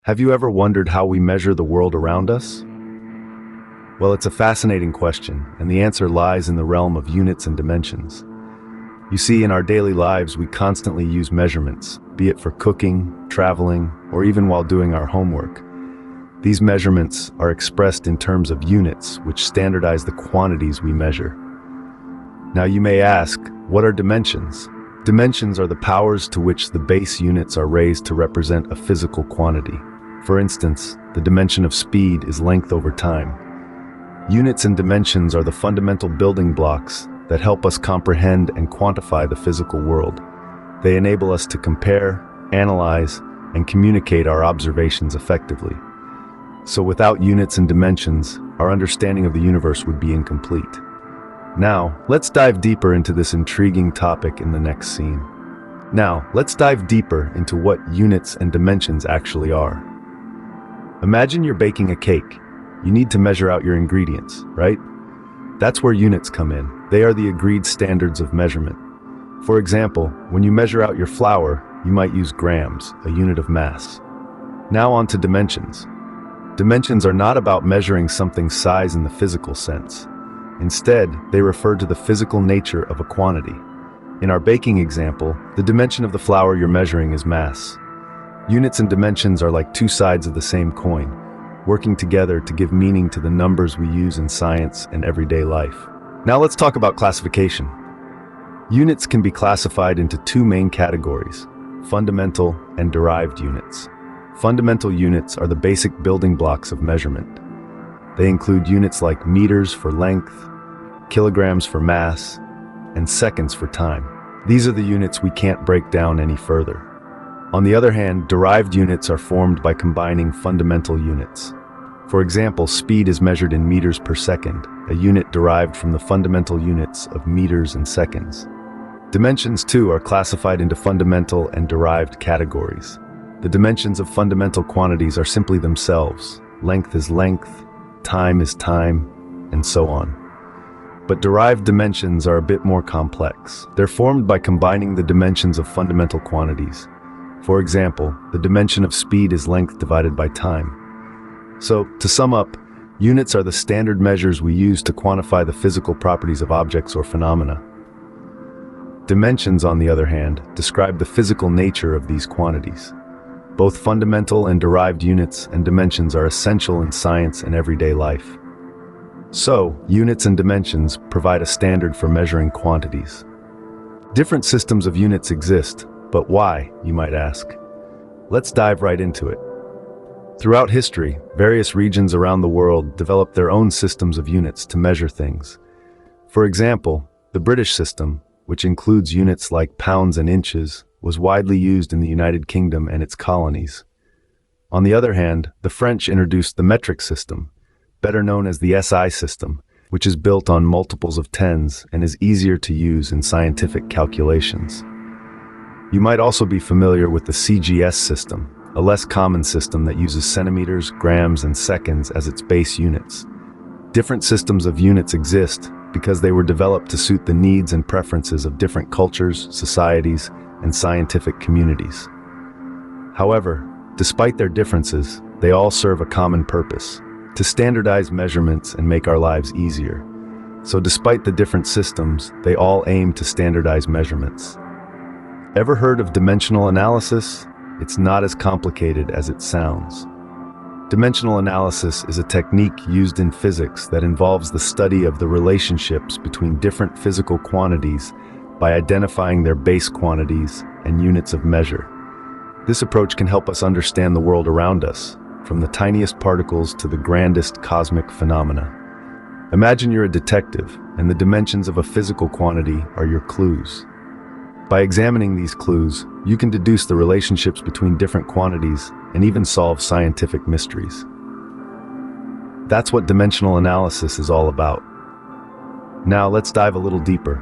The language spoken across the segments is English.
Have you ever wondered how we measure the world around us? Well, it's a fascinating question, and the answer lies in the realm of units and dimensions. You see, in our daily lives, we constantly use measurements, be it for cooking, traveling, or even while doing our homework. These measurements are expressed in terms of units, which standardize the quantities we measure. Now you may ask, what are dimensions? Dimensions are the powers to which the base units are raised to represent a physical quantity. For instance, the dimension of speed is length over time. Units and dimensions are the fundamental building blocks that help us comprehend and quantify the physical world. They enable us to compare, analyze, and communicate our observations effectively. So without units and dimensions, our understanding of the universe would be incomplete. Now, let's dive deeper into this intriguing topic in the next scene. Now, let's dive deeper into what units and dimensions actually are. Imagine you're baking a cake. You need to measure out your ingredients, right? That's where units come in. They are the agreed standards of measurement. For example, when you measure out your flour, you might use grams, a unit of mass. Now on to dimensions. Dimensions are not about measuring something's size in the physical sense. Instead, they refer to the physical nature of a quantity. In our baking example, the dimension of the flour you're measuring is mass. Units and dimensions are like two sides of the same coin, working together to give meaning to the numbers we use in science and everyday life. Now let's talk about classification. Units can be classified into two main categories: fundamental and derived units. Fundamental units are the basic building blocks of measurement. They include units like meters for length, kilograms for mass, and seconds for time. These are the units we can't break down any further. On the other hand, derived units are formed by combining fundamental units. For example, speed is measured in meters per second, a unit derived from the fundamental units of meters and seconds. Dimensions, too, are classified into fundamental and derived categories. The dimensions of fundamental quantities are simply themselves. Length is length, time is time, and so on. But derived dimensions are a bit more complex. They're formed by combining the dimensions of fundamental quantities. For example, the dimension of speed is length divided by time. So, to sum up, units are the standard measures we use to quantify the physical properties of objects or phenomena. Dimensions, on the other hand, describe the physical nature of these quantities. Both fundamental and derived units and dimensions are essential in science and everyday life. So, units and dimensions provide a standard for measuring quantities. Different systems of units exist, but why, you might ask? Let's dive right into it. Throughout history, various regions around the world developed their own systems of units to measure things. For example, the British system, which includes units like pounds and inches, was widely used in the United Kingdom and its colonies. On the other hand, the French introduced the metric system, better known as the SI system, which is built on multiples of tens and is easier to use in scientific calculations. You might also be familiar with the CGS system, a less common system that uses centimeters, grams, and seconds as its base units. Different systems of units exist because they were developed to suit the needs and preferences of different cultures, societies, and scientific communities. However, despite their differences, they all serve a common purpose: to standardize measurements and make our lives easier. So despite the different systems, they all aim to standardize measurements. Ever heard of dimensional analysis? It's not as complicated as it sounds. Dimensional analysis is a technique used in physics that involves the study of the relationships between different physical quantities by identifying their base quantities and units of measure. This approach can help us understand the world around us, from the tiniest particles to the grandest cosmic phenomena. Imagine you're a detective, and the dimensions of a physical quantity are your clues. By examining these clues, you can deduce the relationships between different quantities and even solve scientific mysteries. That's what dimensional analysis is all about. Now let's dive a little deeper.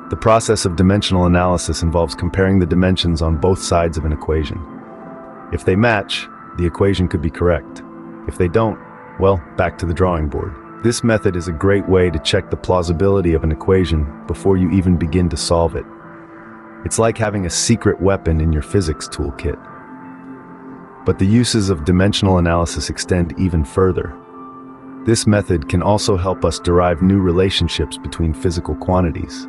The process of dimensional analysis involves comparing the dimensions on both sides of an equation. If they match, the equation could be correct. If they don't, well, back to the drawing board. This method is a great way to check the plausibility of an equation before you even begin to solve it. It's like having a secret weapon in your physics toolkit. But the uses of dimensional analysis extend even further. This method can also help us derive new relationships between physical quantities.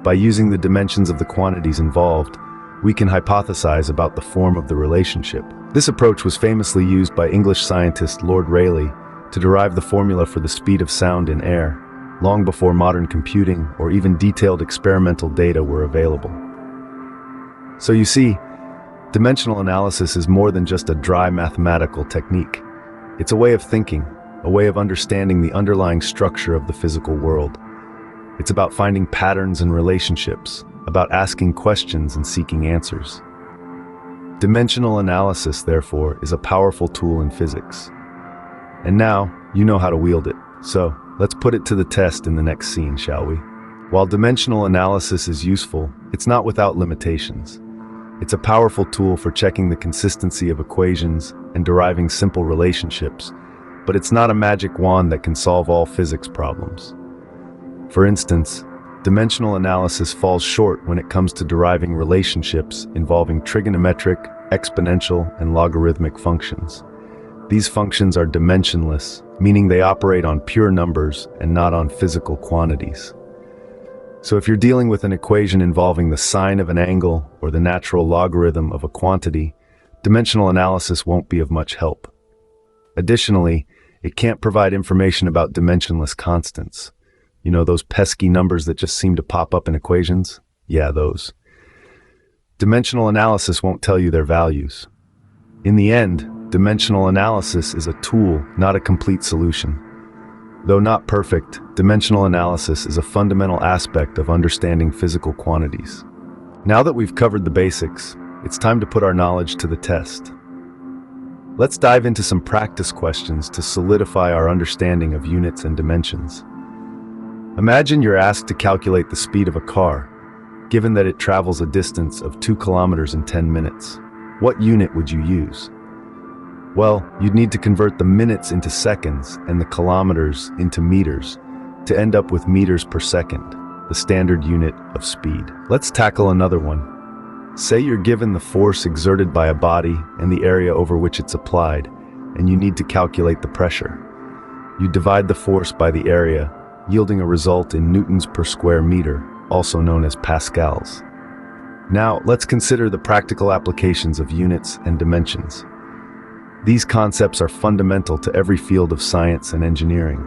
By using the dimensions of the quantities involved, we can hypothesize about the form of the relationship. This approach was famously used by English scientist Lord Rayleigh to derive the formula for the speed of sound in air, long before modern computing or even detailed experimental data were available. So you see, dimensional analysis is more than just a dry mathematical technique. It's a way of thinking, a way of understanding the underlying structure of the physical world. It's about finding patterns and relationships, about asking questions and seeking answers. Dimensional analysis, therefore, is a powerful tool in physics. And now, you know how to wield it. So, let's put it to the test in the next scene, shall we? While dimensional analysis is useful, it's not without limitations. It's a powerful tool for checking the consistency of equations and deriving simple relationships, but it's not a magic wand that can solve all physics problems. For instance, dimensional analysis falls short when it comes to deriving relationships involving trigonometric, exponential, and logarithmic functions. These functions are dimensionless, meaning they operate on pure numbers and not on physical quantities. So if you're dealing with an equation involving the sine of an angle or the natural logarithm of a quantity, dimensional analysis won't be of much help. Additionally, it can't provide information about dimensionless constants. You know, those pesky numbers that just seem to pop up in equations? Yeah, those. Dimensional analysis won't tell you their values. In the end, dimensional analysis is a tool, not a complete solution. Though not perfect, dimensional analysis is a fundamental aspect of understanding physical quantities. Now that we've covered the basics, it's time to put our knowledge to the test. Let's dive into some practice questions to solidify our understanding of units and dimensions. Imagine you're asked to calculate the speed of a car, given that it travels a distance of 2 kilometers in 10 minutes. What unit would you use? Well, you'd need to convert the minutes into seconds and the kilometers into meters to end up with meters per second, the standard unit of speed. Let's tackle another one. Say you're given the force exerted by a body and the area over which it's applied, and you need to calculate the pressure. You divide the force by the area, yielding a result in newtons per square meter, also known as pascals. Now, let's consider the practical applications of units and dimensions. These concepts are fundamental to every field of science and engineering.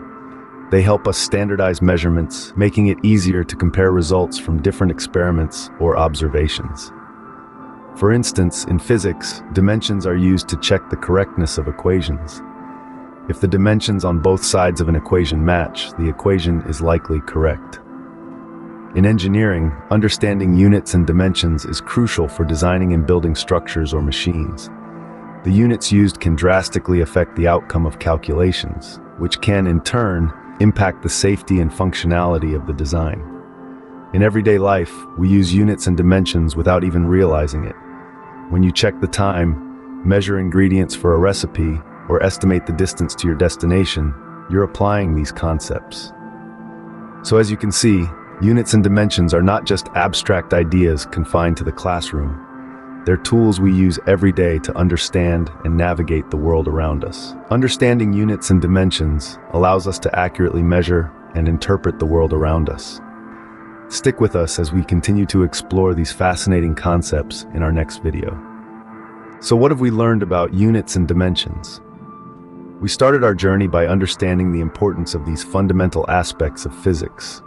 They help us standardize measurements, making it easier to compare results from different experiments or observations. For instance, in physics, dimensions are used to check the correctness of equations. If the dimensions on both sides of an equation match, the equation is likely correct. In engineering, understanding units and dimensions is crucial for designing and building structures or machines. The units used can drastically affect the outcome of calculations, which can, in turn, impact the safety and functionality of the design. In everyday life, we use units and dimensions without even realizing it. When you check the time, measure ingredients for a recipe, or estimate the distance to your destination, you're applying these concepts. So as you can see, units and dimensions are not just abstract ideas confined to the classroom. They're tools we use every day to understand and navigate the world around us. Understanding units and dimensions allows us to accurately measure and interpret the world around us. Stick with us as we continue to explore these fascinating concepts in our next video. So what have we learned about units and dimensions? We started our journey by understanding the importance of these fundamental aspects of physics.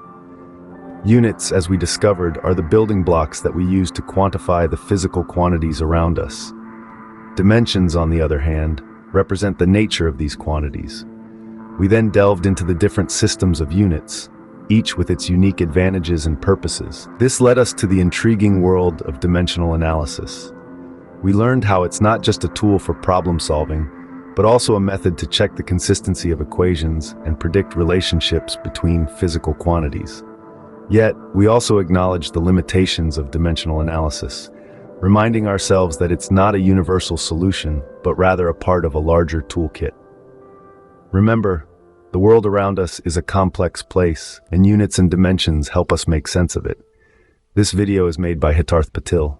Units, as we discovered, are the building blocks that we use to quantify the physical quantities around us. Dimensions, on the other hand, represent the nature of these quantities. We then delved into the different systems of units, each with its unique advantages and purposes. This led us to the intriguing world of dimensional analysis. We learned how it's not just a tool for problem solving, but also a method to check the consistency of equations and predict relationships between physical quantities. Yet, we also acknowledge the limitations of dimensional analysis, reminding ourselves that it's not a universal solution, but rather a part of a larger toolkit. Remember, the world around us is a complex place, and units and dimensions help us make sense of it. This video is made by Hetarth patil.